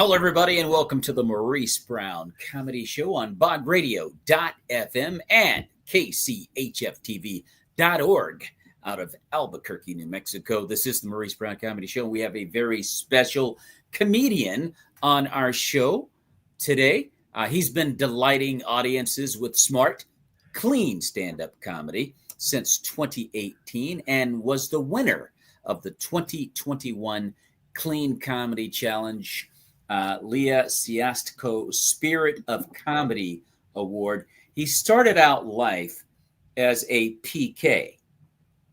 Hello, everybody, and welcome to the Maurice Brown Comedy Show on bogradio.fm and kchftv.org out of Albuquerque, New Mexico. This is the Maurice Brown Comedy Show. We have a very special comedian on our show today. He's been delighting audiences with smart, clean stand-up comedy since 2018 and was the winner of the 2021 Clean Comedy Challenge Ciastko Spirit of Comedy Award. He started out life as a PK.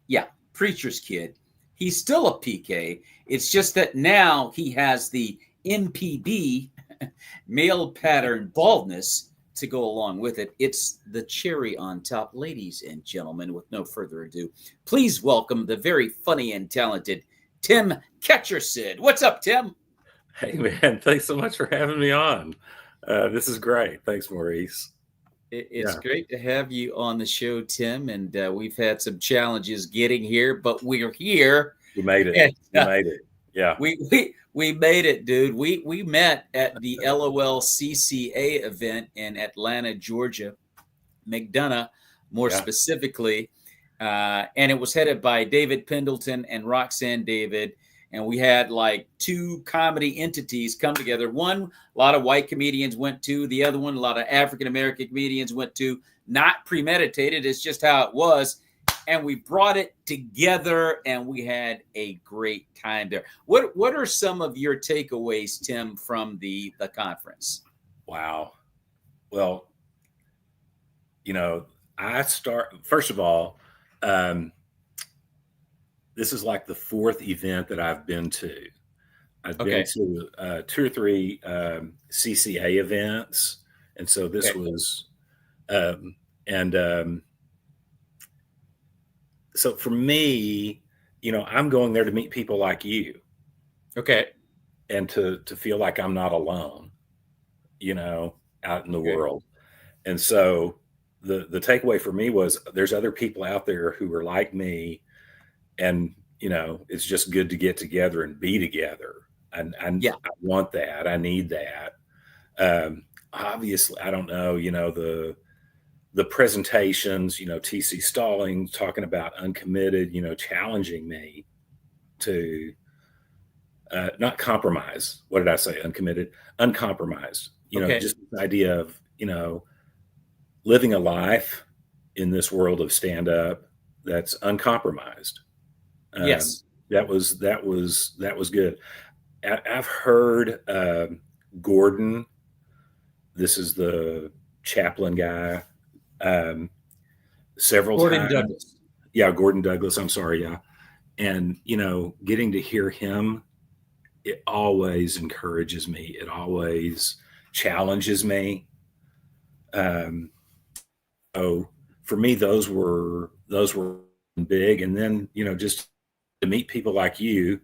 Yeah, preacher's kid. He's still a PK. It's just that now he has the MPB, male pattern baldness, to go along with it. It's the cherry on top. Ladies and gentlemen, with no further ado, please welcome the very funny and talented Tim Ketchersid. What's up, Tim? Hey, man, thanks so much for having me on. This is great. Thanks, Maurice. It's great to have you on the show, Tim, and we've had some challenges getting here, but we're here. You made it. And, you made it. Yeah. We made it, dude. We met at the LOL CCA event in Atlanta, Georgia, McDonough, more specifically, and it was headed by David Pendleton and Roxanne David. And we had like two comedy entities come together. One, a lot of white comedians went to. The other one, a lot of African-American comedians went to. Not premeditated. It's just how it was. And we brought it together and we had a great time there. What are some of your takeaways, Tim, from the conference? Wow. Well, first of all, this is like the fourth event that I've been to. I've been to 2 or 3 CCA events. And so this was, so for me, I'm going there to meet people like you. Okay. And to feel like I'm not alone, out in the world. And so the takeaway for me was there's other people out there who are like me. And, it's just good to get together and be together. And I want that. I need that. Obviously, I don't know, the presentations, TC Stalling talking about uncommitted, challenging me to not compromise. What did I say? Uncommitted, uncompromised, just the idea of, living a life in this world of stand-up that's uncompromised. Yes, that was good. I've heard Gordon. This is the chaplain guy. Several Gordon times. Douglas. Yeah, Gordon Douglas. I'm sorry. Yeah, and getting to hear him, it always encourages me. It always challenges me. So for me, those were big, and then just to meet people like you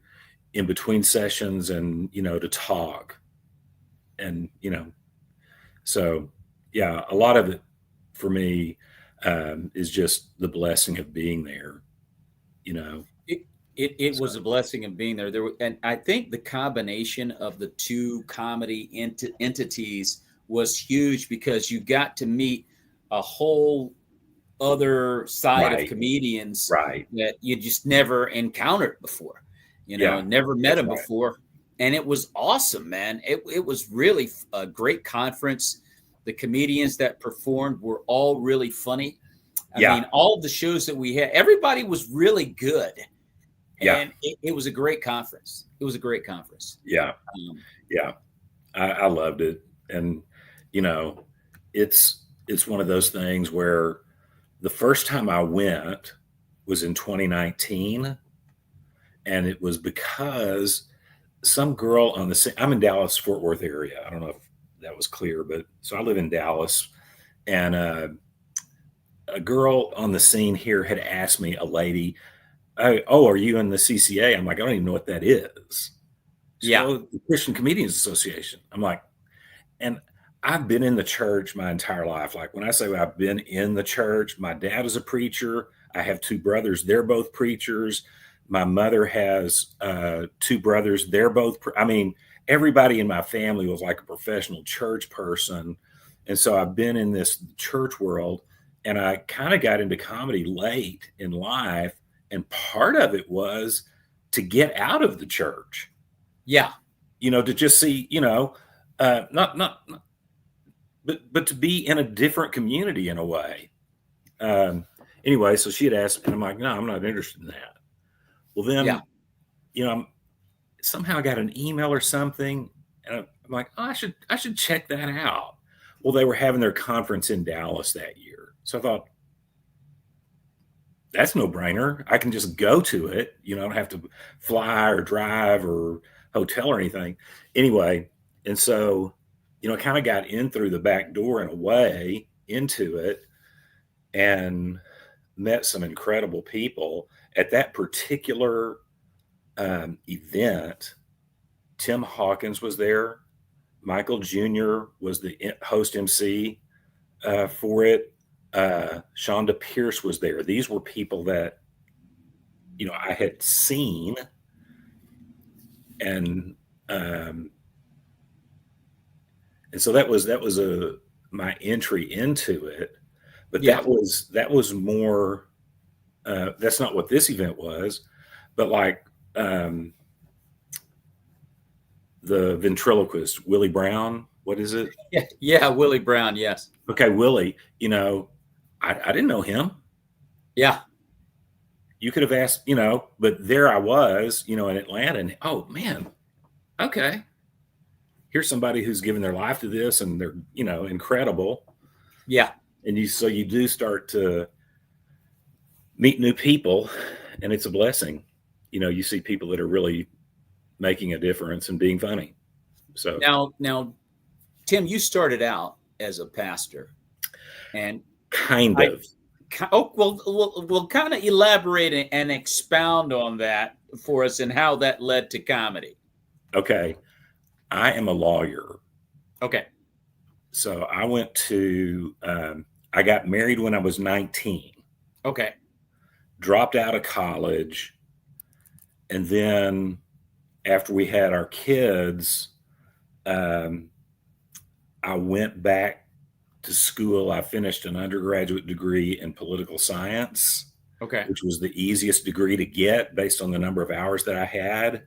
in between sessions and to talk and so a lot of it for me is just the blessing of being there. It was a blessing of being there. And I think the combination of the two comedy entities was huge because you got to meet a whole other side of comedians that you just never encountered before, never met them before. And it was awesome, man. It was really a great conference. The comedians that performed were all really funny. I mean, all of the shows that we had, everybody was really good. And it was a great conference. It was a great conference. I loved it. And, it's one of those things where the first time I went was in 2019, and it was because some girl on the scene. I'm in Dallas, Fort Worth area. I don't know if that was clear, but so I live in Dallas, and a girl on the scene here had asked me, a lady, "Oh, are you in the CCA?" I'm like, "I don't even know what that is." So, the Christian Comedians Association. I'm like, and I've been in the church my entire life. Like when I say I've been in the church, my dad is a preacher. I have 2 brothers. They're both preachers. My mother has 2 brothers. They're both, everybody in my family was like a professional church person. And so I've been in this church world, and I kind of got into comedy late in life. And part of it was to get out of the church. Yeah. To just see, not, but to be in a different community in a way. Anyway, so she had asked, and I'm like, no, I'm not interested in that. Well, then, I'm somehow got an email or something, and I'm like, oh, I should check that out. Well, they were having their conference in Dallas that year, so I thought, that's no brainer. I can just go to it. I don't have to fly or drive or hotel or anything. Anyway, and so, I kind of got in through the back door in a way into it, and met some incredible people at that particular event. Tim Hawkins was there. Michael Jr. was the host MC for it. Shonda Pierce was there. These were people that, I had seen, and so that was my entry into it. But that was more. That's not what this event was, but like the ventriloquist, Willie Brown. What is it? Yeah, Willie Brown. Yes. Okay, Willie. I didn't know him. Yeah. You could have asked, but there I was, in Atlanta, and oh man, okay. Here's somebody who's given their life to this, and they're, incredible. Yeah. And so you do start to meet new people, and it's a blessing. You see people that are really making a difference and being funny. So now, Tim, you started out as a pastor, and kind of. We'll kind of elaborate and expound on that for us and how that led to comedy. Okay. I am a lawyer. Okay. So I went to, I got married when I was 19. Okay. Dropped out of college. And then after we had our kids, I went back to school. I finished an undergraduate degree in political science, which was the easiest degree to get based on the number of hours that I had.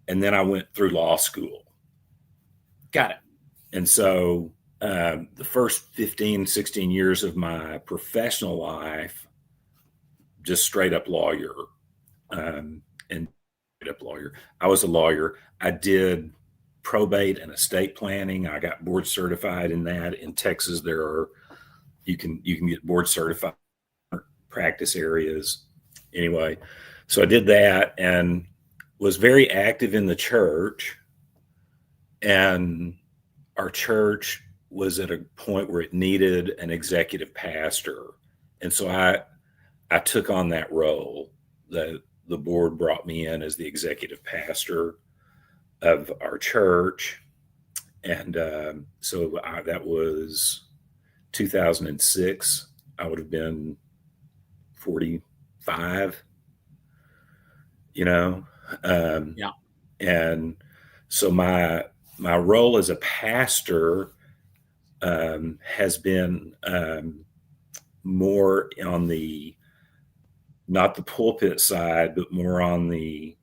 And then I went through law school. Got it. And so the first 15, 16 years of my professional life, just straight up lawyer, and straight up lawyer. I was a lawyer. I did probate and estate planning. I got board certified in that. In Texas, you can get board certified practice areas. Anyway, so I did that and was very active in the church. And our church was at a point where it needed an executive pastor. And so I took on that role. The board brought me in as the executive pastor of our church. And so that was 2006. I would have been 45, Yeah. And so my role as a pastor has been more on not the pulpit side, but more on the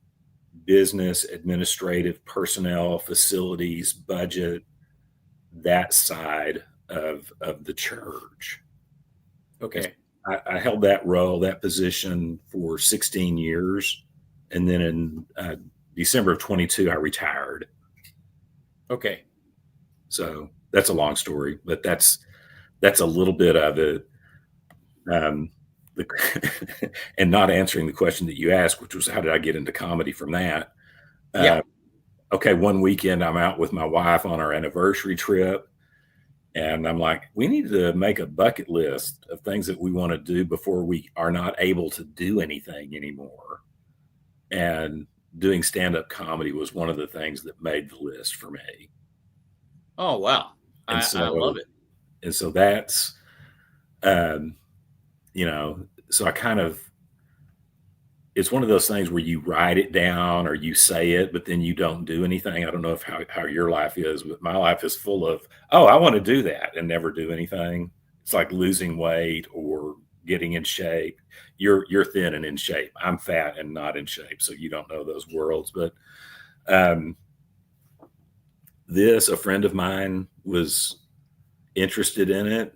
business, administrative, personnel, facilities, budget, that side of the church. Okay. I held that role, that position for 16 years. And then in December of 22, I retired. Okay. So that's a long story, but that's a little bit of it. And not answering the question that you asked, which was how did I get into comedy from that? Okay, one weekend I'm out with my wife on our anniversary trip, and I'm like, we need to make a bucket list of things that we want to do before we are not able to do anything anymore. And doing stand-up comedy was one of the things that made the list for me. Oh, wow. I love it. And so that's, so I kind of, it's one of those things where you write it down or you say it, but then you don't do anything. I don't know if how your life is, but my life is full of, oh, I want to do that and never do anything. It's like losing weight or getting in shape. You're thin and in shape. I'm fat and not in shape. So you don't know those worlds. But a friend of mine was interested in it,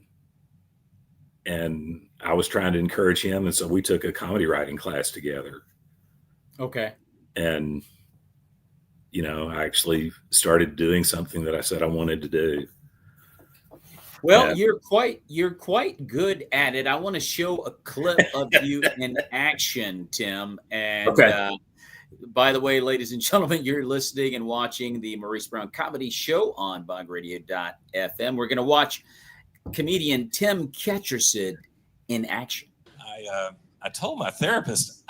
and I was trying to encourage him. And so we took a comedy writing class together. Okay. And, I actually started doing something that I said I wanted to do. Well, you're quite good at it. I want to show a clip of you in action, Tim. And okay. By the way, ladies and gentlemen, you're listening and watching the Maurice Brown Comedy Show on bogradio.fm. We're going to watch comedian Tim Ketchersid in action. I told my therapist,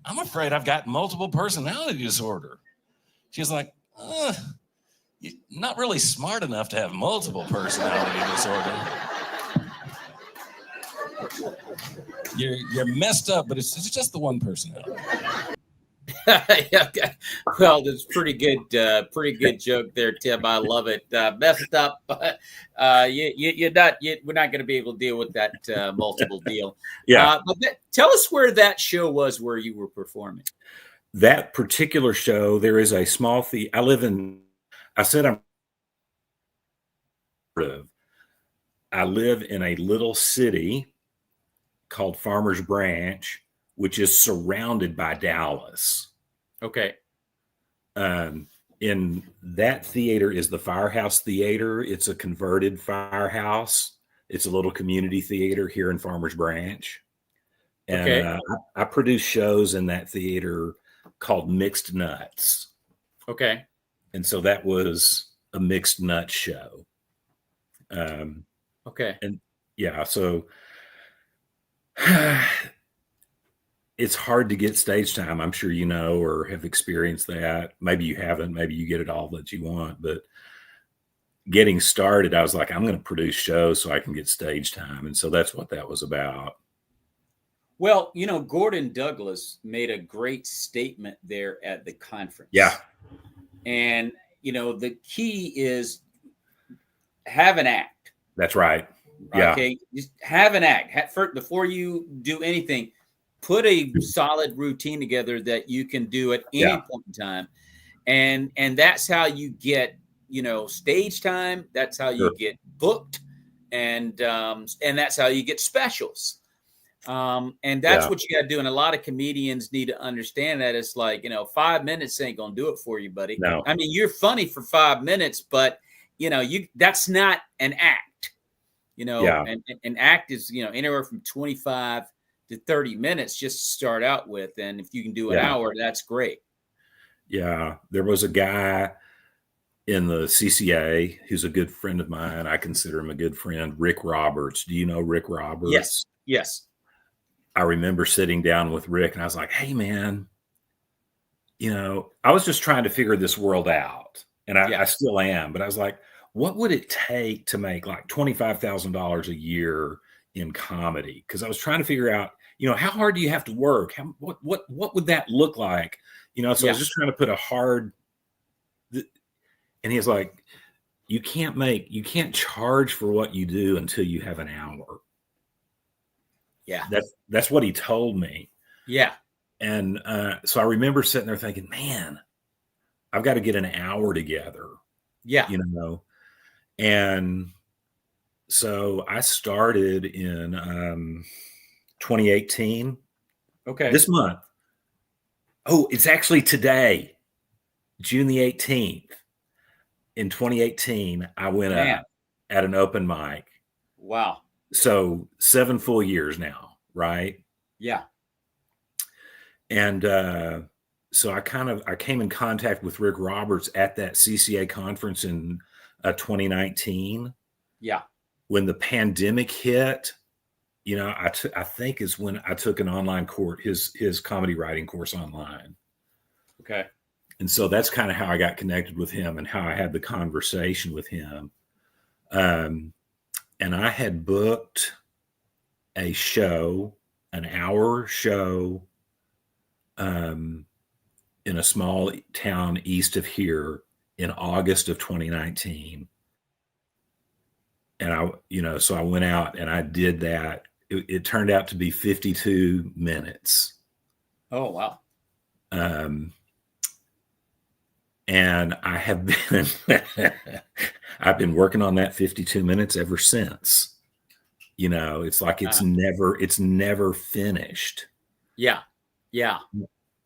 I'm afraid I've got multiple personality disorder. She's like, you're not really smart enough to have multiple personality disorder. You're messed up, but it's just the one personality. Okay. Well, that's pretty good joke there, Tim. I love it. Messed up, but we're not going to be able to deal with that multiple deal. Yeah. But tell us where that show was where you were performing. That particular show, there is a small theater. I live in a little city called Farmers Branch, which is surrounded by Dallas. Okay. In that theater is the Firehouse Theater. It's a converted firehouse. It's a little community theater here in Farmers Branch. And okay. I produce shows in that theater called Mixed Nuts. Okay. And so that was a mixed nut show. Okay. And yeah, so it's hard to get stage time. I'm sure you know or have experienced that. Maybe you haven't. Maybe you get it all that you want. But getting started, I was like, I'm going to produce shows so I can get stage time. And so that's what that was about. Well, Gordon Douglas made a great statement there at the conference. Yeah. And, the key is have an act. That's right. Yeah. Okay. Just have an act. Before you do anything, put a solid routine together that you can do at any point in time. And that's how you get, stage time. That's how you get booked. And that's how you get specials. And that's what you got to do. And a lot of comedians need to understand that it's like, 5 minutes ain't going to do it for you, buddy. No. I mean, you're funny for 5 minutes, but that's not an act, and an act is, anywhere from 25 to 30 minutes just to start out with. And if you can do an hour, that's great. Yeah. There was a guy in the CCA who's a good friend of mine. I consider him a good friend, Rick Roberts. Do you know Rick Roberts? Yes. I remember sitting down with Rick and I was like, hey man, I was just trying to figure this world out, and I still am, but I was like, what would it take to make like $25,000 a year in comedy? Because I was trying to figure out, how hard do you have to work? What would that look like? So I was just trying to put and he's like, you can't charge for what you do until you have an hour. Yeah. That's what he told me. Yeah. And so I remember sitting there thinking, man, I've got to get an hour together. Yeah. And so I started in 2018. Okay. This month. Oh, it's actually today, June the 18th. In 2018, I went up at an open mic. Wow. So 7 full years now, right? Yeah. And so I came in contact with Rick Roberts at that CCA conference in 2019. Yeah. When the pandemic hit, I think is when I took an online course, his comedy writing course online. Okay. And so that's kind of how I got connected with him and how I had the conversation with him. And I had booked a show, an hour show, in a small town east of here in August of 2019. And so I went out and I did that. It turned out to be 52 minutes. Oh, wow. And I have been, I've been working on that 52 minutes ever since. It's like it's never finished. Yeah. Yeah.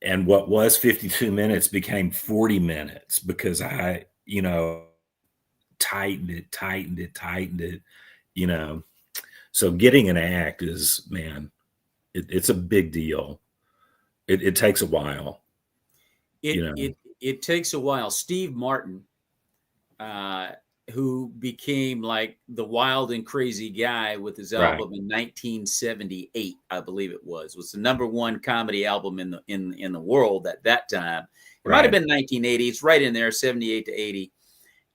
And what was 52 minutes became 40 minutes because I, tightened it. So getting an act is, man, it's a big deal. It takes a while. It takes a while. Steve Martin, who became like the wild and crazy guy with his album in 1978, I believe it was the number one comedy album in the world at that time. It might have been 1980. It's right in there, 78 to 80.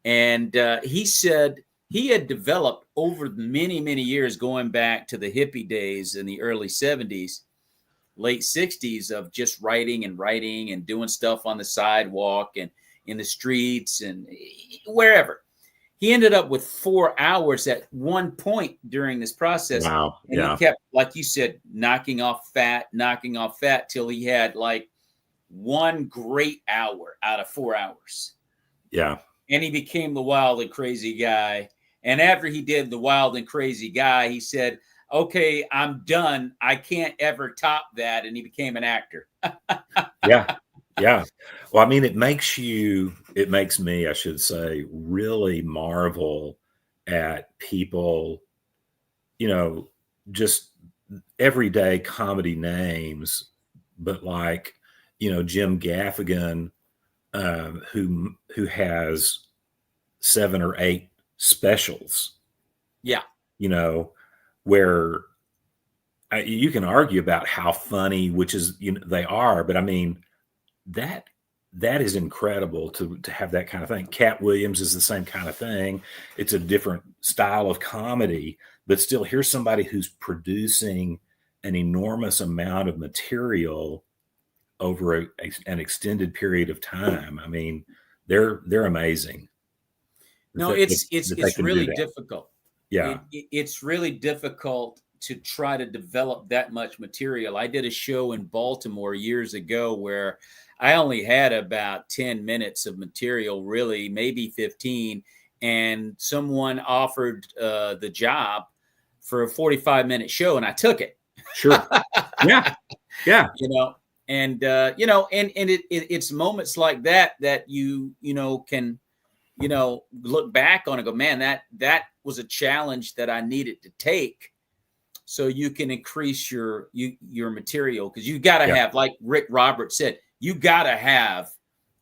And he said he had developed over many, many years, going back to the hippie days in the early 70s, late 60s, of just writing and doing stuff on the sidewalk and in the streets and wherever. He ended up with 4 hours at one point during this process. Wow. And he kept, like you said, knocking off fat till he had like one great hour out of 4 hours. Yeah. And he became the wild and crazy guy. And after he did the wild and crazy guy, he said, okay, I'm done. I can't ever top that. And he became an actor. Yeah. Yeah. Well, I mean, it makes me, I should say, really marvel at people, just everyday comedy names, but like, Jim Gaffigan, who has 7 or 8 specials. Yeah. Where you can argue about how funny, which is, they are, but I mean, that is incredible to have that kind of thing. Cat Williams is the same kind of thing. It's a different style of comedy, but still, here's somebody who's producing an enormous amount of material over an extended period of time. I mean, they're amazing. No, it's really difficult. Yeah. It's really difficult to try to develop that much material. I did a show in Baltimore years ago where I only had about 10 minutes of material, really, maybe 15. And someone offered the job for a 45-minute show, and I took it. Sure. Yeah. Yeah. And it's moments like that you can, look back on and go, man, that was a challenge that I needed to take. So you can increase your material, because you got to have, like Rick Roberts said, you got to have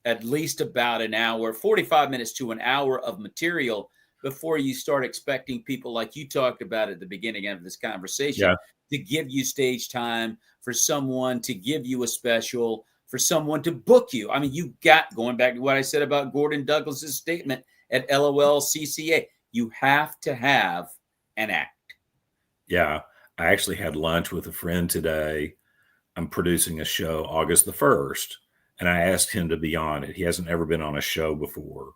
at least about an hour, 45 minutes to an hour of material before you start expecting people, like you talked about at the beginning of this conversation, to give you stage time, for someone to give you a special, for someone to book you. I mean, going back to what I said about Gordon Douglas's statement at LOL CCA, you have to have an act. Yeah. I actually had lunch with a friend today. I'm producing a show August the 1st, and I asked him to be on it. He hasn't ever been on a show before.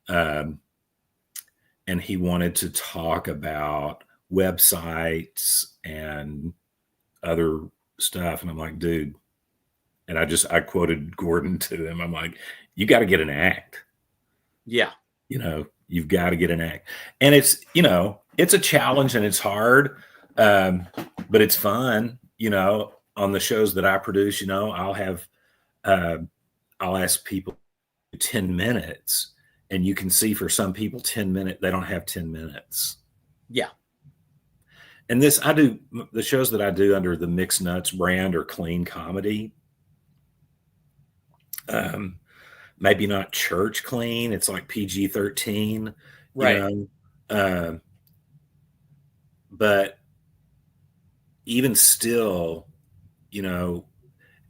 And he wanted to talk about websites and other stuff. And I'm like, dude, and I quoted Gordon to him. I'm like, you got to get an act. Yeah. You've got to get an act. And it's a challenge and it's hard. But it's fun, on the shows that I produce. I'll ask people 10 minutes, and you can see for some people 10 minutes, they don't have 10 minutes. Yeah. And I do the shows that I do under the Mixed Nuts brand or clean comedy. Maybe not church clean. It's like PG-13, right? But even still, and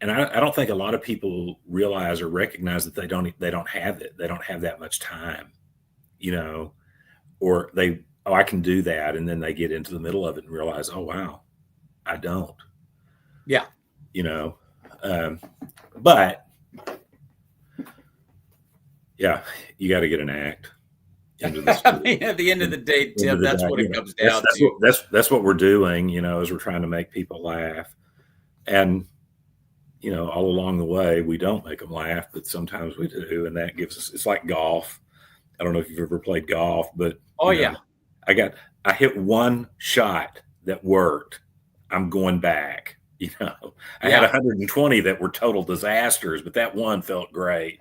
I don't think a lot of people realize or recognize that they don't have it. They don't have that much time, or I can do that. And then they get into the middle of it and realize, oh, wow, I don't. Yeah. But yeah, you got to get an act into this. I mean, at the end of the day, Tim, that's what it comes down to. That's what we're doing, as we're trying to make people laugh. And, all along the way, we don't make them laugh, but sometimes we do. And that gives us, it's like golf. I don't know if you've ever played golf, but yeah, I hit one shot that worked. I'm going back. I had 120 that were total disasters, but that one felt great.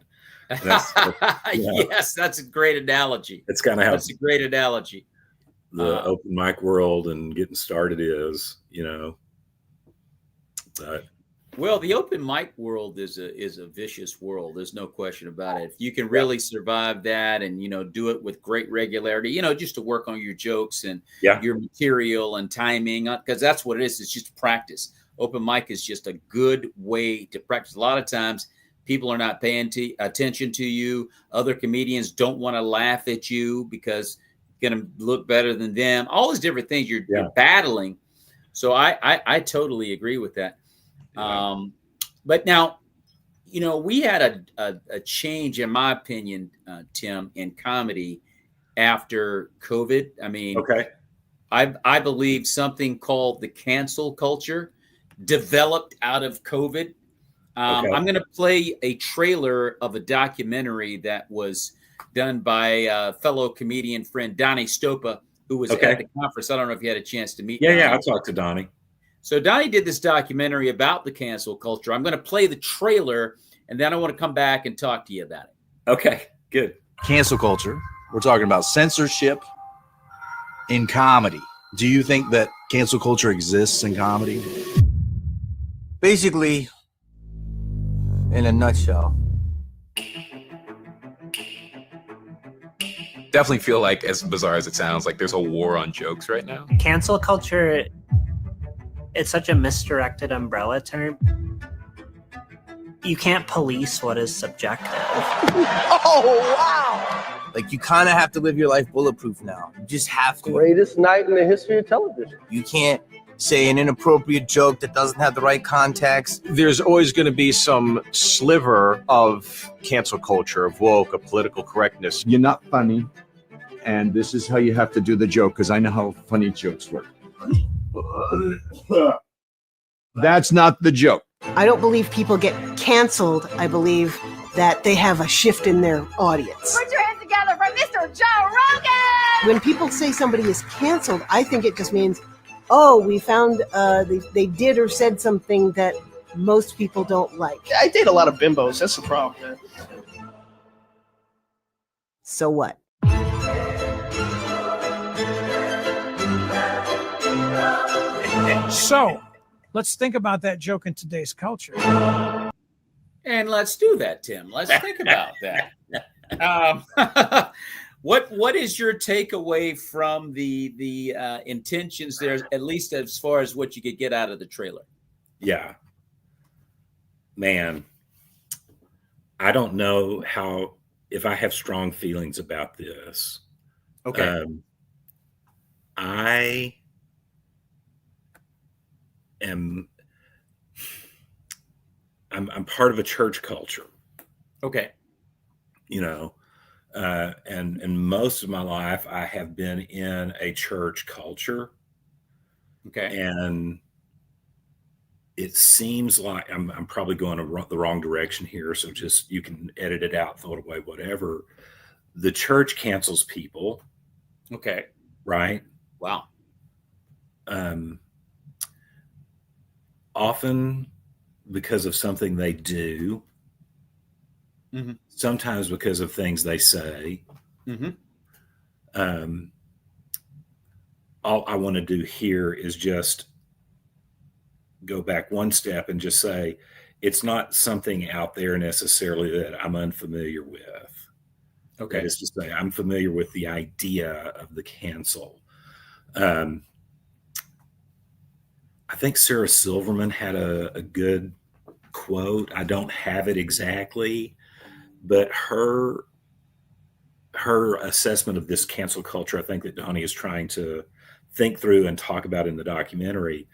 Yes, that's a great analogy. It's kind of how that's a great analogy. The open mic world and getting started is, But well, the open mic world is a vicious world. There's no question about it. If you can really survive that and, do it with great regularity, just to work on your jokes and your material and timing, because that's what it is. It's just practice. Open mic is just a good way to practice. A lot of times people are not paying attention to you. Other comedians don't want to laugh at you because you're going to look better than them. All these different things you're battling. So I totally agree with that. But now, we had a change, in my opinion, Tim, in comedy after COVID. I mean, I believe something called the cancel culture developed out of COVID. I'm going to play a trailer of a documentary that was done by a fellow comedian friend, Donnie Stopa, who was at the conference. I don't know if you had a chance to meet. Yeah, I talked to Donnie. So Donnie did this documentary about the cancel culture. I'm going to play the trailer, and then I want to come back and talk to you about it. Okay, good. Cancel culture. We're talking about censorship in comedy. Do you think that cancel culture exists in comedy? Basically, in a nutshell. Definitely feel like, as bizarre as it sounds, like there's a war on jokes right now. Cancel culture, it's such a misdirected umbrella term. You can't police what is subjective. Oh, wow! Like, you kind of have to live your life bulletproof now. You just have to. Greatest night in the history of television. You can't say an inappropriate joke that doesn't have the right context. There's always going to be some sliver of cancel culture, of woke, of political correctness. You're not funny, and this is how you have to do the joke, because I know how funny jokes work. That's not the joke. I don't believe people get canceled. I believe that they have a shift in their audience. Put your hands together for Mr. Joe Rogan! When people say somebody is canceled, I think it just means, oh, we found they did or said something that most people don't like. I date a lot of bimbos. That's the problem, man. So what? So, let's think about that joke in today's culture. And let's do that, Tim. Let's think about that. What is your takeaway from the intentions there, at least as far as what you could get out of the trailer? Yeah. Man, I don't know if I have strong feelings about this. Okay. I'm part of a church culture. Okay. And most of my life I have been in a church culture. Okay. And it seems like I'm probably going the wrong direction here. So just, you can edit it out, throw it away, whatever. The church cancels people. Okay. Right. Wow. Often because of something they do. Mm-hmm. Sometimes because of things they say. Mm-hmm. All I want to do here is just go back one step and just say, it's not something out there necessarily that I'm unfamiliar with. Okay. That is to say, I'm familiar with the idea of the cancel. I think Sarah Silverman had a good quote. I don't have it exactly, but her assessment of this cancel culture, I think that Donnie is trying to think through and talk about in the documentary,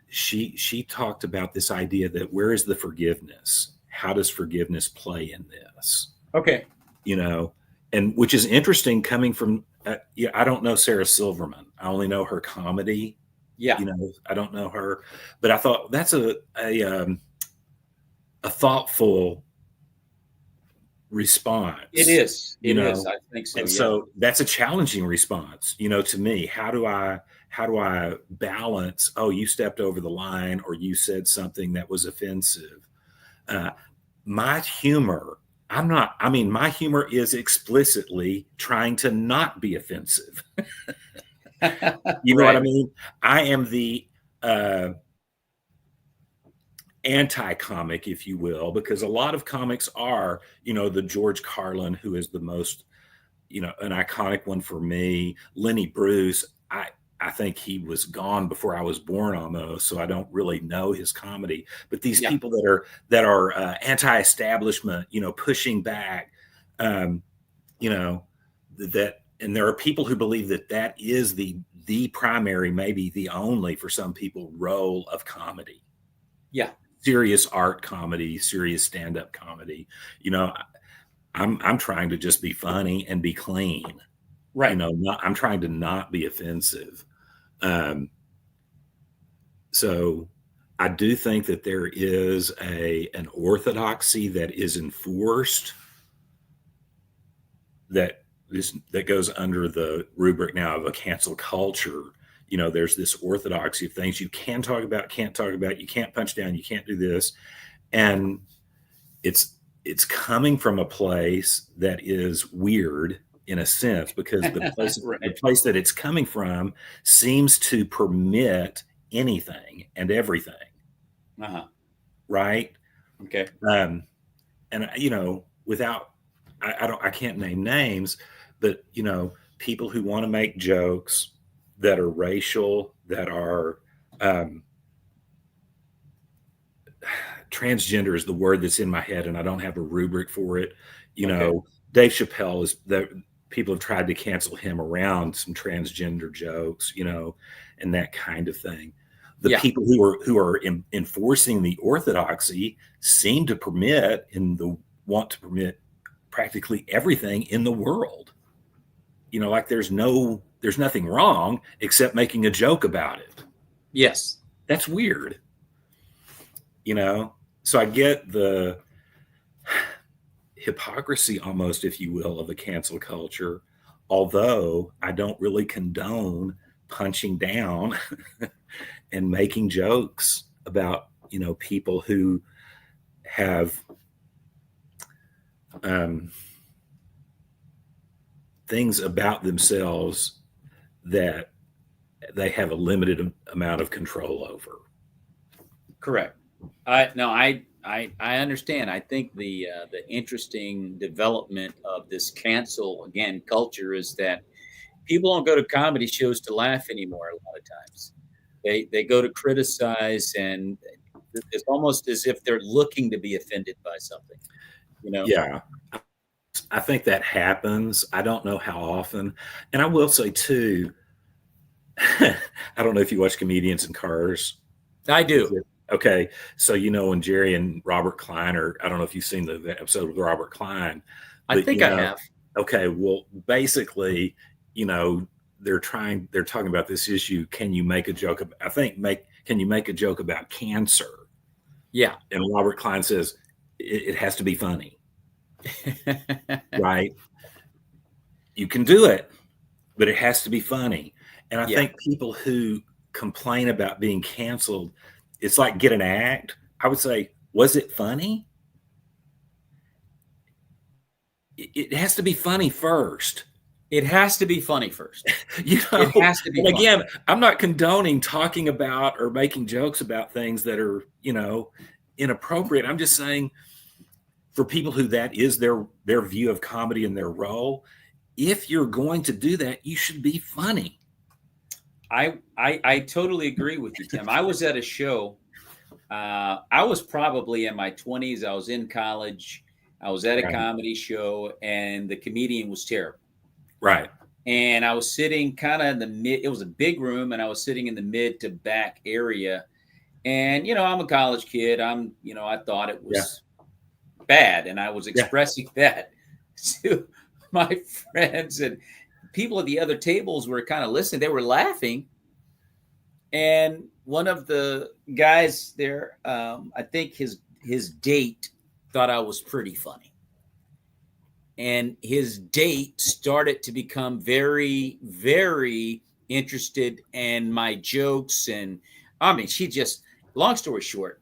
she talked about this idea that where is the forgiveness? How does forgiveness play in this? Okay. You know, and which is interesting coming from, yeah, I don't know Sarah Silverman. I only know her comedy. Yeah. You know, I don't know her, but I thought that's a thoughtful response. It is. You It know, is. I think so. and Yeah. so that's a challenging response, you know, to me. How do I balance, oh, you stepped over the line or you said something that was offensive? My humor, my humor is explicitly trying to not be offensive. You know what I mean? I am the anti-comic, if you will, because a lot of comics are, you know, the George Carlin, who is the most, you know, an iconic one for me. Lenny Bruce, I think he was gone before I was born almost, so I don't really know his comedy. But these people that are anti-establishment, you know, pushing back, you know, that, and there are people who believe that that is the primary, maybe the only, for some people, role of comedy. Yeah. Serious art comedy, serious stand-up comedy. You know, I'm trying to just be funny and be clean. Right. You know, I'm trying to not be offensive. So I do think that there is an orthodoxy that is enforced that goes under the rubric now of a cancel culture. You know, there's this orthodoxy of things you can talk about, can't talk about, you can't punch down, you can't do this. And it's coming from a place that is weird in a sense, because the place, the place that it's coming from seems to permit anything and everything. Right. Okay. And you know, without, I can't name names, but you know, people who want to make jokes that are racial, that are transgender is the word that's in my head, and I don't have a rubric for it. You know, Dave Chappelle is that people have tried to cancel him around some transgender jokes, you know, and that kind of thing. The people who are enforcing the orthodoxy seem to want to permit practically everything in the world. You know, like there's nothing wrong except making a joke about it. Yes. That's weird. You know, so I get the hypocrisy almost, if you will, of the cancel culture, although I don't really condone punching down and making jokes about, you know, people who have things about themselves that they have a limited amount of control over. Correct. I understand. I think the interesting development of this cancel again culture is that people don't go to comedy shows to laugh anymore. A lot of times, they go to criticize, and it's almost as if they're looking to be offended by something. You know? Yeah, I think that happens. I don't know how often, and I will say too. I don't know if you watch Comedians in Cars. I do. Okay. So, you know, when Jerry and Robert Klein I don't know if you've seen the episode with Robert Klein. I think I have. Okay. Well, basically, you know, they're talking about this issue. Can you make a joke? Can you make a joke about cancer? Yeah. And Robert Klein says, it has to be funny. Right. You can do it, but it has to be funny. And I think people who complain about being canceled, it's like get an act. I would say, was it funny? It has to be funny first. It has to be funny first. You know, it has to be. And again, I'm not condoning talking about or making jokes about things that are, you know, inappropriate. I'm just saying, for people who that is their view of comedy and their role, if you're going to do that, you should be funny. I totally agree with you, Tim. I was at a show. I was probably in my 20s. I was in college. I was at a comedy show, and the comedian was terrible. Right. And I was sitting kind of in the mid. It was a big room, and I was sitting in the mid to back area. And, I'm a college kid. I thought it was bad. And I was expressing that to my friends, and people at the other tables were kind of listening. They were laughing. And one of the guys there, I think his date thought I was pretty funny. And his date started to become very, very interested in my jokes. And she just, long story short,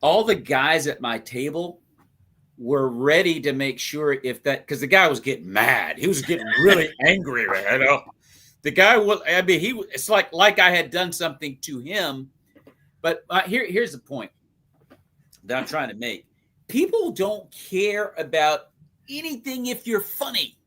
all the guys at my table were ready to make sure because the guy was getting mad. He was getting really angry. The guy was, it's like I had done something to him. But here's the point that I'm trying to make. People don't care about anything if you're funny.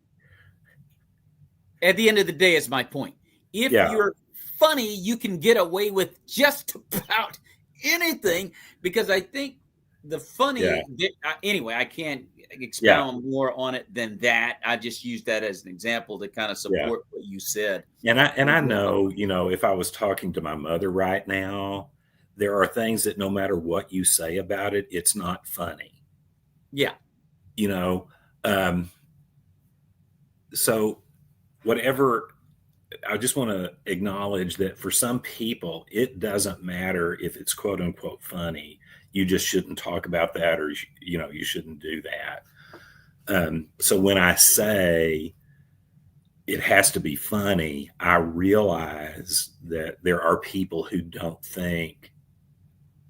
At the end of the day, is my point. If you're funny, you can get away with just about anything, because I think the funny, anyway, I can't expound more on it than that. I just used that as an example to kind of support what you said. And I know, if I was talking to my mother right now, there are things that no matter what you say about it, it's not funny. Yeah. So whatever, I just want to acknowledge that for some people, it doesn't matter if it's quote unquote funny. You just shouldn't talk about that, or, you shouldn't do that. So when I say it has to be funny, I realize that there are people who don't think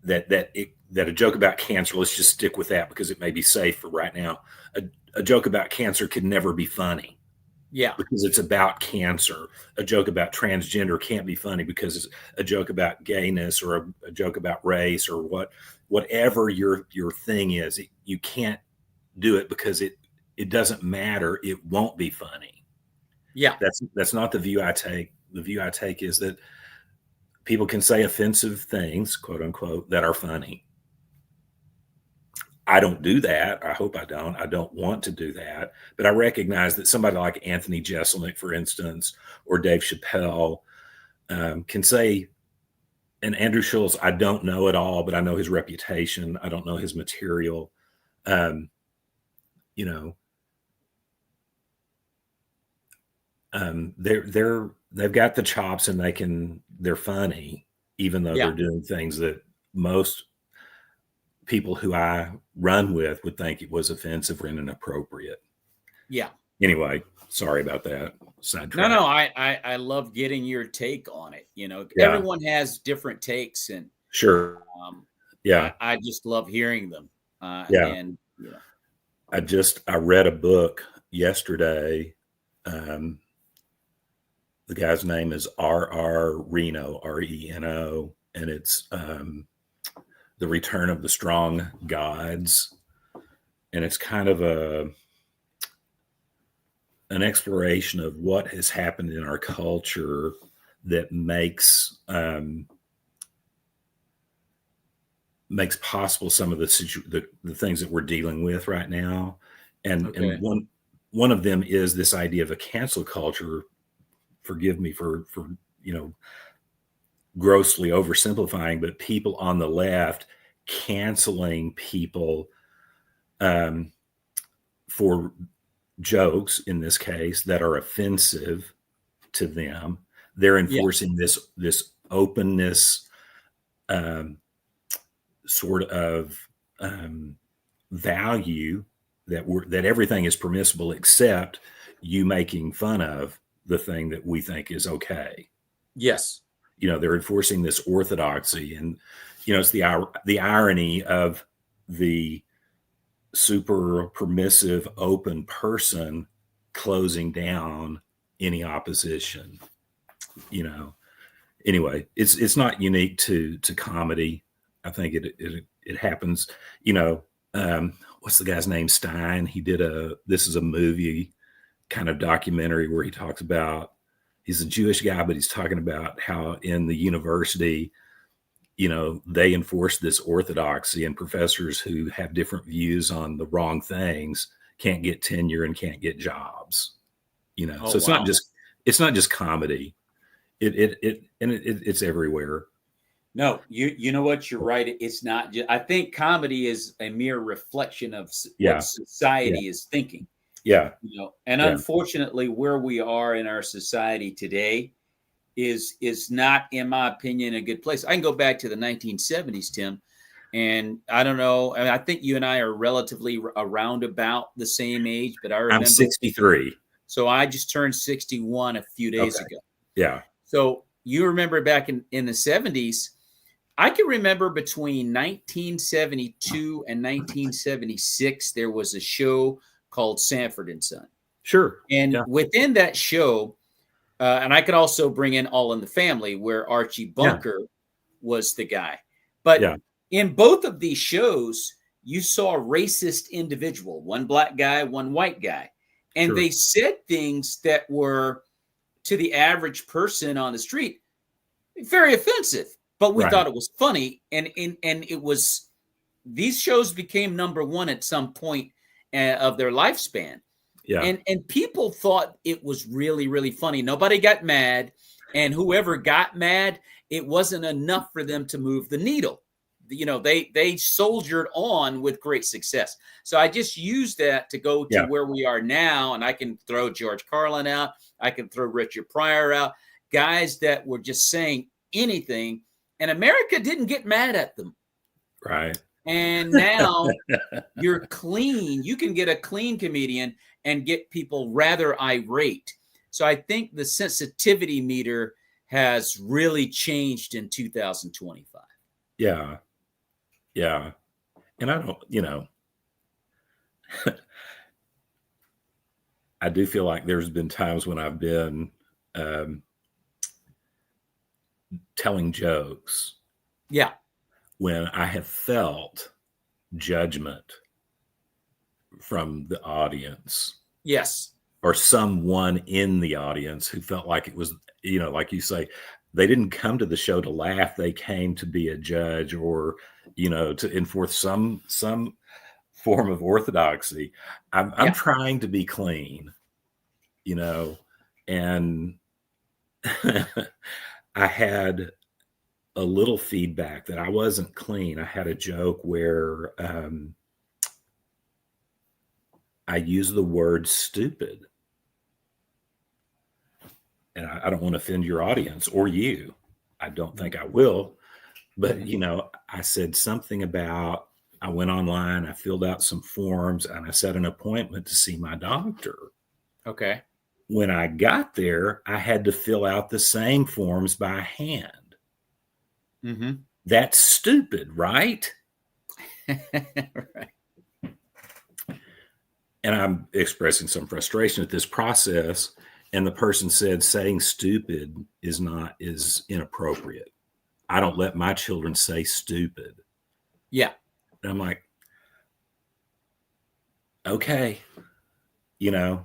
that a joke about cancer, let's just stick with that because it may be safe for right now. A joke about cancer could never be funny. Yeah. Because it's about cancer. A joke about transgender can't be funny because it's a joke about gayness, or a joke about race, or whatever your thing is. You can't do it because it doesn't matter. It won't be funny. Yeah. That's not the view I take. The view I take is that people can say offensive things, quote unquote, that are funny. I don't do that. I hope I don't. I don't want to do that. But I recognize that somebody like Anthony Jeselnik, for instance, or Dave Chappelle can say, and Andrew Schulz, I don't know at all, but I know his reputation. I don't know his material. They've got the chops, and they're funny, even though they're doing things that most people who I run with would think it was offensive or inappropriate. Yeah. Anyway, sorry about that. Sidetrack. No, I love getting your take on it. Everyone has different takes, and sure. I just love hearing them. And I read a book yesterday. The guy's name is R.R. Reno, Reno, and it's The Return of the Strong Gods. And it's kind of an exploration of what has happened in our culture that makes possible some of the things that we're dealing with right now. And one of them is this idea of a cancel culture. Forgive me for grossly oversimplifying, but people on the left canceling people for jokes, in this case, that are offensive to them. They're enforcing this openness sort of value that everything is permissible except you making fun of the thing that we think is okay. Yes. They're enforcing this orthodoxy, and it's the irony of the super permissive, open person closing down any opposition. Anyway, it's not unique to comedy. I think it happens. What's the guy's name? Stein. He did this is a movie kind of documentary where he talks about, he's a Jewish guy, but he's talking about how in the university, they enforce this orthodoxy, and professors who have different views on the wrong things can't get tenure and can't get jobs. So it's not just comedy. It's everywhere. No, you know what? You're right. It's not just, I think comedy is a mere reflection of what society is thinking. Yeah. You know, and unfortunately, where we are in our society today is not, in my opinion, a good place. I can go back to the 1970s, Tim, and I don't know. I mean, I think you and I are relatively around about the same age, but I remember I'm 63. So I just turned 61 a few days ago. Yeah. So you remember back in the 70s, I can remember between 1972 and 1976, there was a show called Sanford and Son. Sure. And within that show, and I could also bring in All in the Family, where Archie Bunker was the guy. But in both of these shows, you saw a racist individual, one black guy, one white guy. And they said things that were, to the average person on the street, very offensive. But we thought it was funny. And it was, these shows became number one at some point of their lifespan. Yeah. And people thought it was really, really funny. Nobody got mad. And whoever got mad, it wasn't enough for them to move the needle. You know, they soldiered on with great success. So I just used that to go to where we are now. And I can throw George Carlin out. I can throw Richard Pryor out. Guys that were just saying anything. And America didn't get mad at them. Right. And now you're clean. You can get a clean comedian and get people rather irate. So I think the sensitivity meter has really changed in 2025. Yeah. Yeah. And I don't, you know, I do feel like there's been times when I've been telling jokes. Yeah. When I have felt judgment from the audience. Yes. Or someone in the audience who felt like it was, you know, like you say, they didn't come to the show to laugh. They came to be a judge or, you know, to enforce some form of orthodoxy. I'm trying to be clean, you know, and I had a little feedback that I wasn't clean. I had a joke where I used the word stupid. And I don't want to offend your audience or you. I don't think I will. But, you know, I said something about, I went online, I filled out some forms, and I set an appointment to see my doctor. Okay. When I got there, I had to fill out the same forms by hand. Mm-hmm. That's stupid, right? Right. And I'm expressing some frustration at this process. And the person said, saying stupid is inappropriate. I don't let my children say stupid. Yeah. And I'm like, okay, you know,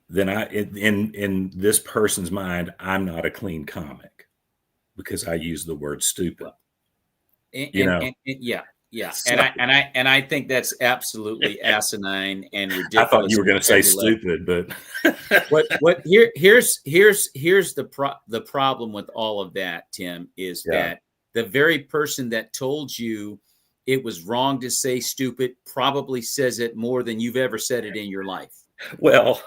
then in this person's mind, I'm not a clean comic because I use the word stupid. Yeah. So, and I think that's absolutely asinine and ridiculous. I thought you were going to say stupid, but here's the problem with all of that, Tim, is that the very person that told you it was wrong to say stupid probably says it more than you've ever said it in your life. Well,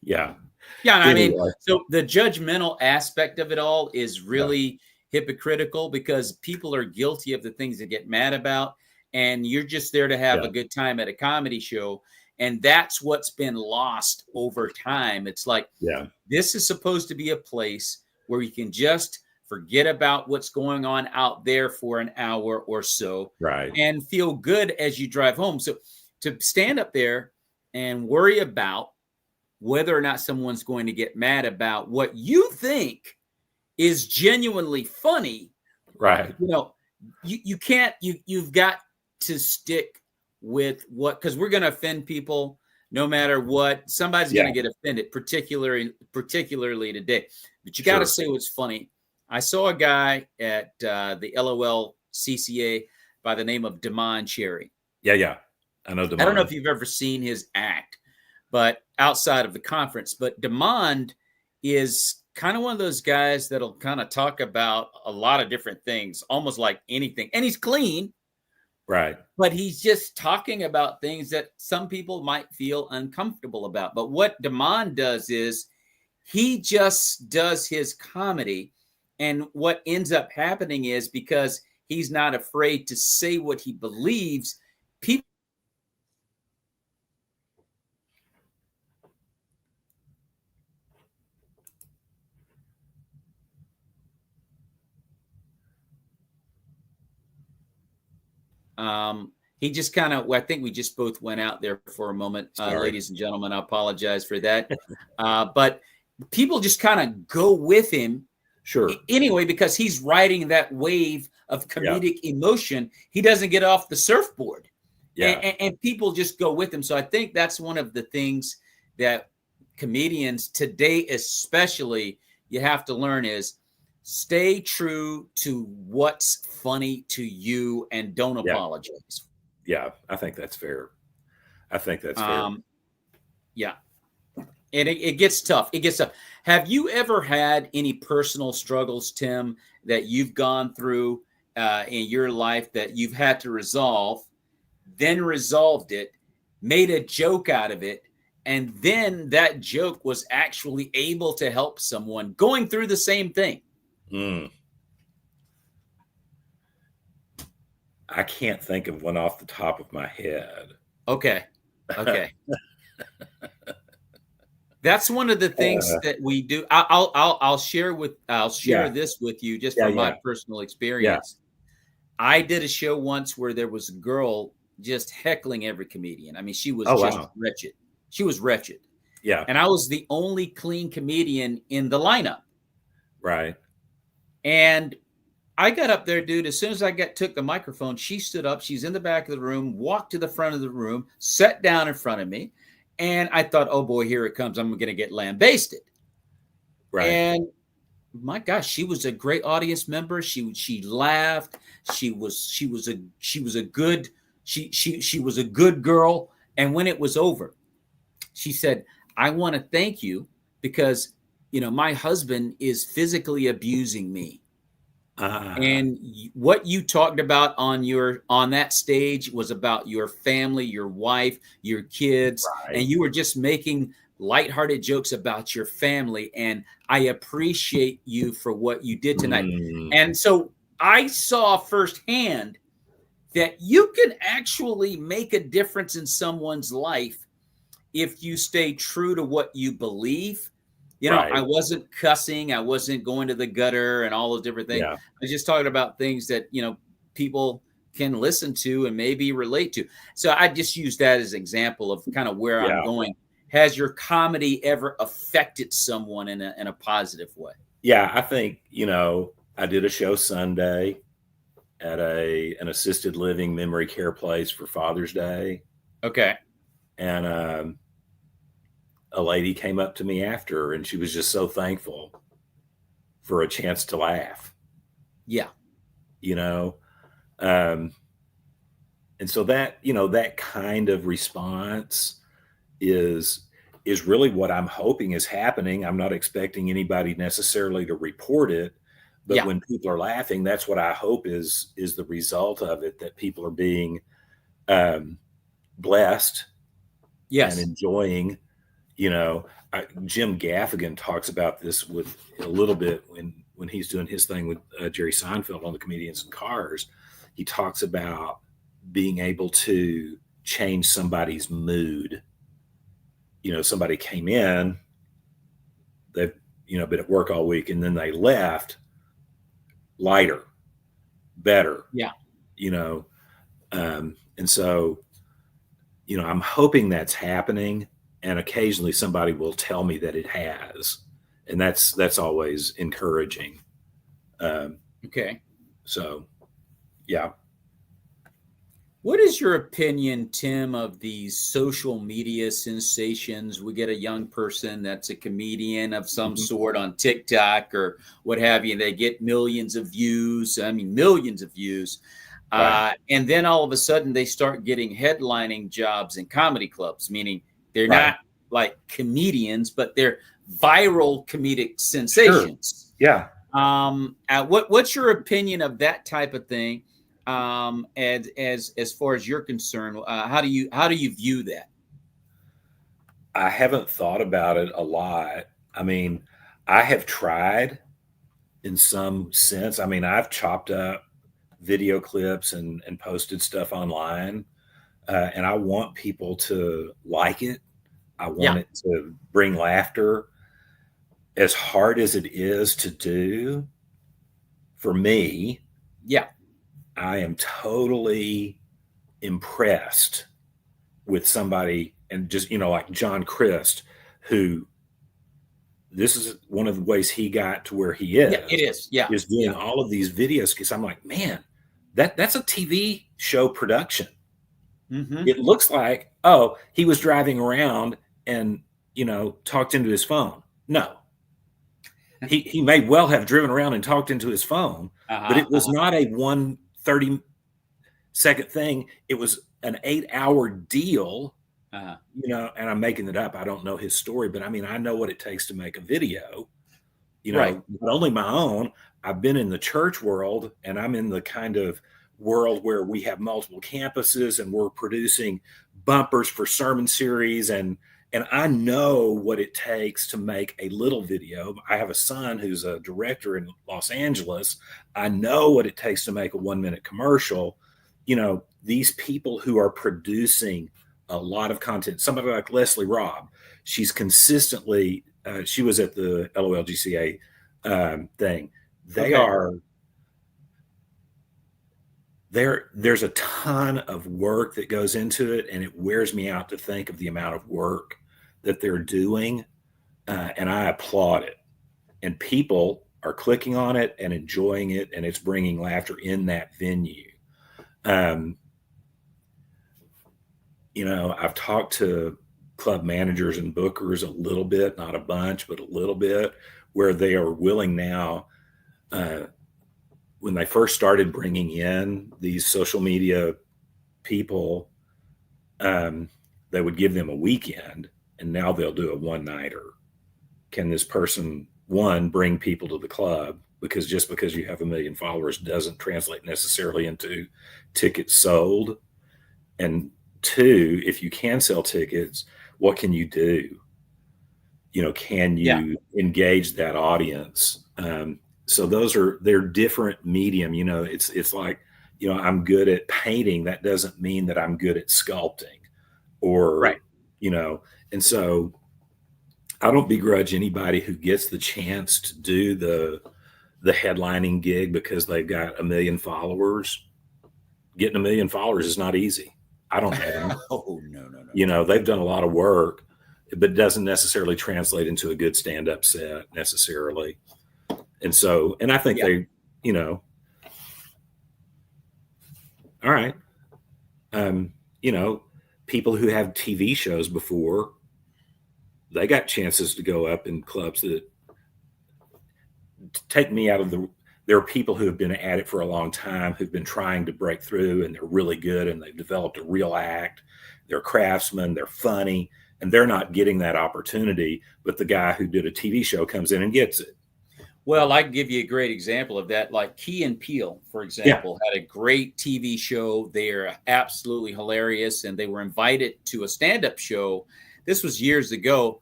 yeah. Yeah, I mean, so the judgmental aspect of it all is really hypocritical because people are guilty of the things they get mad about. And you're just there to have a good time at a comedy show. And that's what's been lost over time. It's like, this is supposed to be a place where you can just forget about what's going on out there for an hour or so. Right. And feel good as you drive home. So to stand up there and worry about whether or not someone's going to get mad about what you think is genuinely funny. Right. You know, you can't, you've got to stick with what, because we're going to offend people no matter what. Somebody's going to get offended, particularly today. But you got to say what's funny. I saw a guy at the LOL CCA by the name of Damon Cherry. Yeah. I know Damon. I don't know if you've ever seen his act, but outside of the conference. But Damon is kind of one of those guys that'll kind of talk about a lot of different things, almost like anything. And he's clean. Right. But he's just talking about things that some people might feel uncomfortable about. But what Damon does is he just does his comedy. And what ends up happening is, because he's not afraid to say what he believes, people he just kind of, I think we just both went out there for a moment, ladies and gentlemen. I apologize for that. But people just kind of go with him. Sure. Anyway, because he's riding that wave of comedic emotion, he doesn't get off the surfboard. Yeah. And people just go with him. So I think that's one of the things that comedians today, especially, you have to learn is stay true to what's funny to you and don't apologize. Yeah, I think that's fair. I think that's fair. Yeah. And it gets tough. It gets tough. Have you ever had any personal struggles, Tim, that you've gone through in your life that you've had to resolve, then resolved it, made a joke out of it, and then that joke was actually able to help someone going through the same thing? I can't think of one off the top of my head. Okay. That's one of the things that we do. I'll share this with you just from my personal experience. I did a show once where there was a girl just heckling every comedian. I mean, she was wretched. She was wretched. Yeah. And I was the only clean comedian in the lineup. Right. And I got up there, dude. As soon as I took the microphone, she stood up. She's in the back of the room, walked to the front of the room, sat down in front of me. And I thought, oh boy, here it comes. I'm going to get lambasted. Right. And my gosh, she was a great audience member. She laughed. She was a good girl. And when it was over, she said, I want to thank you because, my husband is physically abusing me. And what you talked about on that stage was about your family, your wife, your kids, and you were just making lighthearted jokes about your family. And I appreciate you for what you did tonight. And so I saw firsthand that you can actually make a difference in someone's life if you stay true to what you believe. I wasn't cussing. I wasn't going to the gutter and all those different things. Yeah. I was just talking about things that, people can listen to and maybe relate to. So I just use that as an example of kind of where I'm going. Has your comedy ever affected someone in a positive way? Yeah, I think, I did a show Sunday at an assisted living memory care place for Father's Day. Okay. And a lady came up to me after, and she was just so thankful for a chance to laugh. Yeah. And so that, that kind of response is really what I'm hoping is happening. I'm not expecting anybody necessarily to report it, but when people are laughing, that's what I hope is the result of it, that people are being blessed and enjoying. Jim Gaffigan talks about this with a little bit when he's doing his thing with Jerry Seinfeld on the Comedians in Cars. He talks about being able to change somebody's mood. Somebody came in, they've been at work all week, and then they left lighter, better. Yeah. And so, I'm hoping that's happening. And occasionally somebody will tell me that it has, and that's always encouraging. Okay. So, yeah. What is your opinion, Tim, of these social media sensations? We get a young person that's a comedian of some sort on TikTok or what have you. They get millions of views. Right. And then all of a sudden they start getting headlining jobs in comedy clubs, meaning they're not like comedians, but they're viral comedic sensations. Sure. Yeah. What's your opinion of that type of thing? And as far as you're concerned, how do you view that? I haven't thought about it a lot. I mean, I have tried in some sense. I mean, I've chopped up video clips and posted stuff online, and I want people to like it. I want it to bring laughter. As hard as it is to do, for me, I am totally impressed with somebody, and just, like John Crist, who this is one of the ways he got to where he is. Yeah, it is. Yeah. Is doing all of these videos, because I'm like, man, that's a TV show production. Mm-hmm. It looks like, he was driving around and, talked into his phone. No. He may well have driven around and talked into his phone, but it was not a 1 30-second thing. It was an 8-hour deal, and I'm making it up. I don't know his story, but I mean, I know what it takes to make a video, not only my own. I've been in the church world, and I'm in the kind of world where we have multiple campuses and we're producing bumpers for sermon series, and I know what it takes to make a little video. I have a son who's a director in Los Angeles. I know what it takes to make a 1-minute commercial. These people who are producing a lot of content, somebody like Leslie Robb, she's consistently, she was at the LOLGCA thing. There's a ton of work that goes into it, and it wears me out to think of the amount of work that they're doing, and I applaud it. And people are clicking on it and enjoying it, and it's bringing laughter in that venue. I've talked to club managers and bookers a little bit, not a bunch, but a little bit, where they are willing now. When they first started bringing in these social media people, they would give them a weekend, and now they'll do a one-nighter. Can this person, one, bring people to the club? Because just because you have 1 million followers doesn't translate necessarily into tickets sold. And two, if you can sell tickets, what can you do? Can you engage that audience? So they're different medium. It's like, I'm good at painting. That doesn't mean that I'm good at sculpting, or, and so I don't begrudge anybody who gets the chance to do the headlining gig because they've got 1 million followers. Getting 1 million followers is not easy. I don't have them. Oh, no. They've done a lot of work, but it doesn't necessarily translate into a good stand-up set necessarily. And so, and I think they, all right. People who have TV shows before, they got chances to go up in clubs that take me out of there are people who have been at it for a long time, who've been trying to break through, and they're really good, and they've developed a real act. They're craftsmen, they're funny, and they're not getting that opportunity. But the guy who did a TV show comes in and gets it. Well, I can give you a great example of that. Like Key and Peele, for example, had a great TV show. They are absolutely hilarious, and they were invited to a stand-up show. This was years ago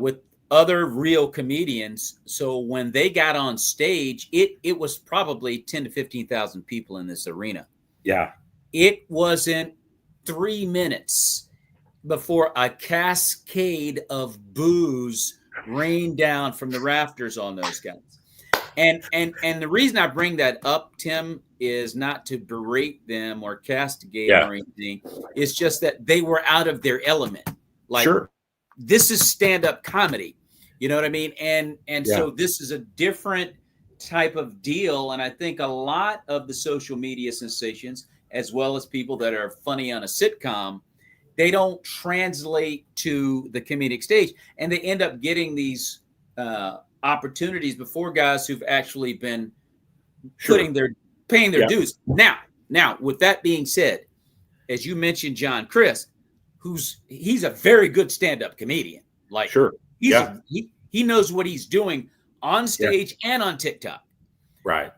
with other real comedians. So when they got on stage, it was probably 10 to 15,000 people in this arena. Yeah. It wasn't 3 minutes before a cascade of boos rained down from the rafters on those guys. And the reason I bring that up, Tim, is not to berate them or castigate them or anything. It's just that they were out of their element. Like, this is stand-up comedy. You know what I mean? And so this is a different type of deal. And I think a lot of the social media sensations, as well as people that are funny on a sitcom, they don't translate to the comedic stage, and they end up getting these opportunities before guys who've actually been paying their dues. Now, with that being said, as you mentioned, John Crist, he's a very good stand-up comedian. Like, He knows what he's doing on stage and on TikTok. Right.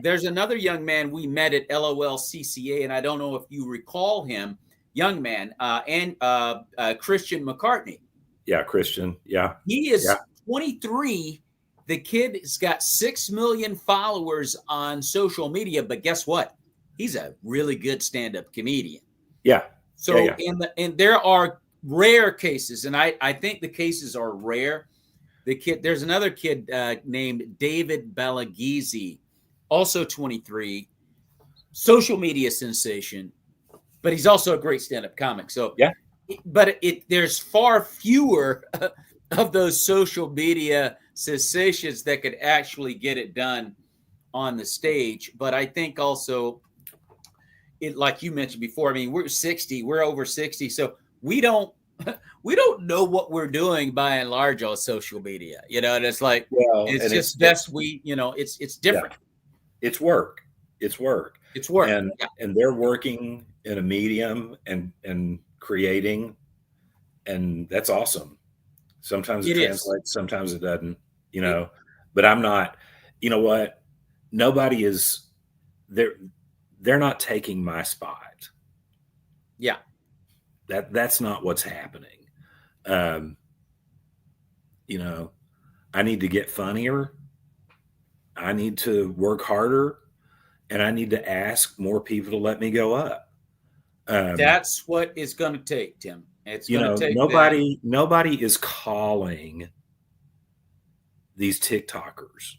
There's another young man we met at LOLCCA, and I don't know if you recall him, young man, and Christian McCartney. Yeah, Christian. Yeah. He is 23. The kid's got 6 million followers on social media, but guess what? He's a really good stand-up comedian. Yeah. So and there are rare cases, and I think the cases are rare. There's another kid named David Balaghese, also 23, social media sensation, but he's also a great stand-up comic. So but there's far fewer of those social media sensations that could actually get it done on the stage. But I think also, like you mentioned before, I mean, we're over 60, so we don't know what we're doing by and large on social media, and it's like, it's just best it's different. It's work. And they're working in a medium and creating, and that's awesome. Sometimes it translates, sometimes it doesn't, but I'm not, you know what? Nobody is there. They're not taking my spot. Yeah. That's not what's happening. I need to get funnier. I need to work harder, and I need to ask more people to let me go up. That's what it's going to take, Tim. It's going to take nobody is calling these TikTokers.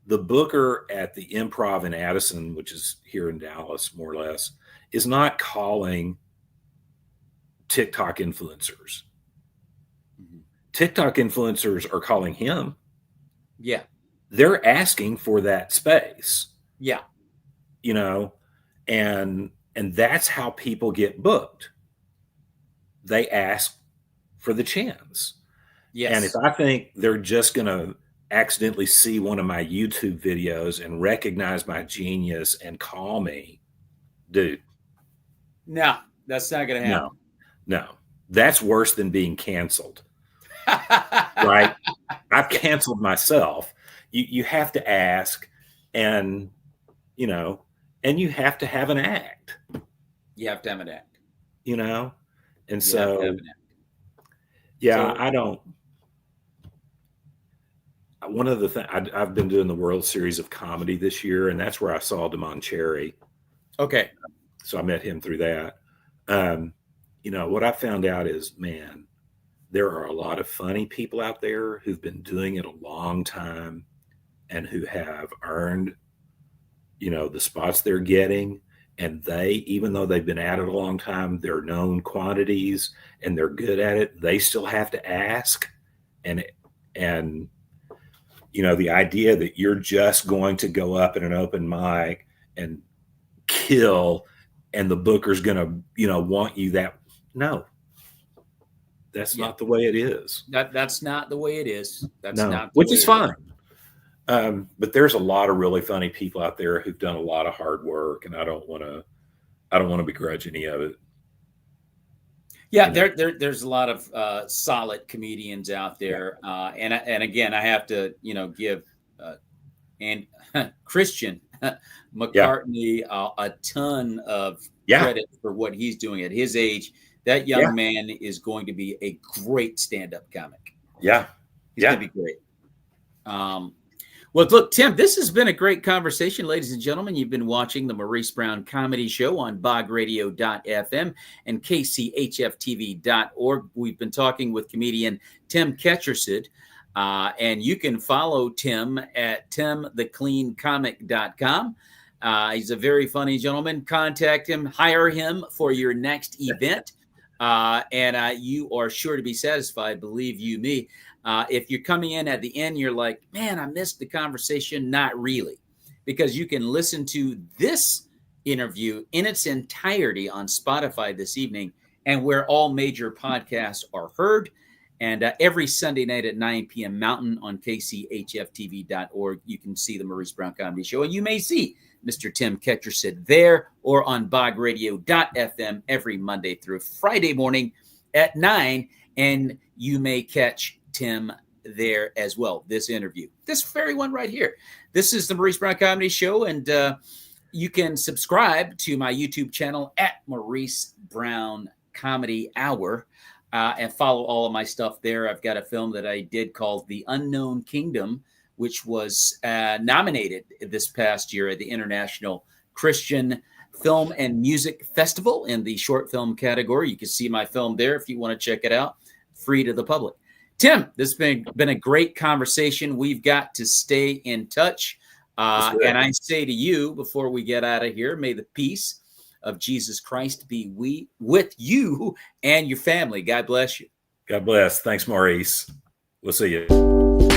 The booker at the Improv in Addison, which is here in Dallas, more or less, is not calling TikTok influencers. Mm-hmm. TikTok influencers are calling him. Yeah. They're asking for that space. Yeah. And that's how people get booked. They ask for the chance. Yes. And if I think they're just going to accidentally see one of my YouTube videos and recognize my genius and call me, dude. No, that's not going to happen. No, that's worse than being canceled. Right? I've canceled myself. You have to ask, and and you have to have an act. You have to have an act. And so, I don't. One of the things I've been doing the World Series of Comedy this year, and that's where I saw Damon Cherry. Okay. So I met him through that. What I found out is, man, there are a lot of funny people out there who've been doing it a long time and who have earned, the spots they're getting. And even though they've been at it a long time, they're known quantities and they're good at it. They still have to ask. And the idea that you're just going to go up in an open mic and kill and the booker's going to, want you no, that's not the way it is. That's not the way it is. That's not which is fine. But there's a lot of really funny people out there who've done a lot of hard work, and I don't want to begrudge any of it. Yeah, there's a lot of solid comedians out there, and again, I have to give Christian McCartney a ton of credit for what he's doing at his age. That young man is going to be a great stand-up comic. Yeah, he's going to be great. Well, look, Tim, this has been a great conversation, ladies and gentlemen. You've been watching the Maurice Brown Comedy Show on bogradio.fm and kchftv.org. We've been talking with comedian Tim Ketchersid, and you can follow Tim at timthecleancomic.com. He's a very funny gentleman. Contact him, hire him for your next event, and you are sure to be satisfied, believe you me. If you're coming in at the end, you're like, man, I missed the conversation. Not really, because you can listen to this interview in its entirety on Spotify this evening and where all major podcasts are heard. And every Sunday night at 9 p.m. Mountain on kchftv.org, you can see the Maurice Brown Comedy Show. And you may see Mr. Tim Ketchersid there or on bogradio.fm every Monday through Friday morning at 9. And you may catch Tim there as well. This interview, this very one right here. This is the Maurice Brown Comedy Show, and you can subscribe to my YouTube channel at Maurice Brown Comedy Hour and follow all of my stuff there. I've got a film that I did called The Unknown Kingdom, which was nominated this past year at the International Christian Film and Music Festival in the short film category. You can see my film there if you want to check it out, free to the public. Tim, this has been a great conversation. We've got to stay in touch. And I say to you, before we get out of here, may the peace of Jesus Christ be with you and your family. God bless you. God bless. Thanks, Maurice. We'll see you.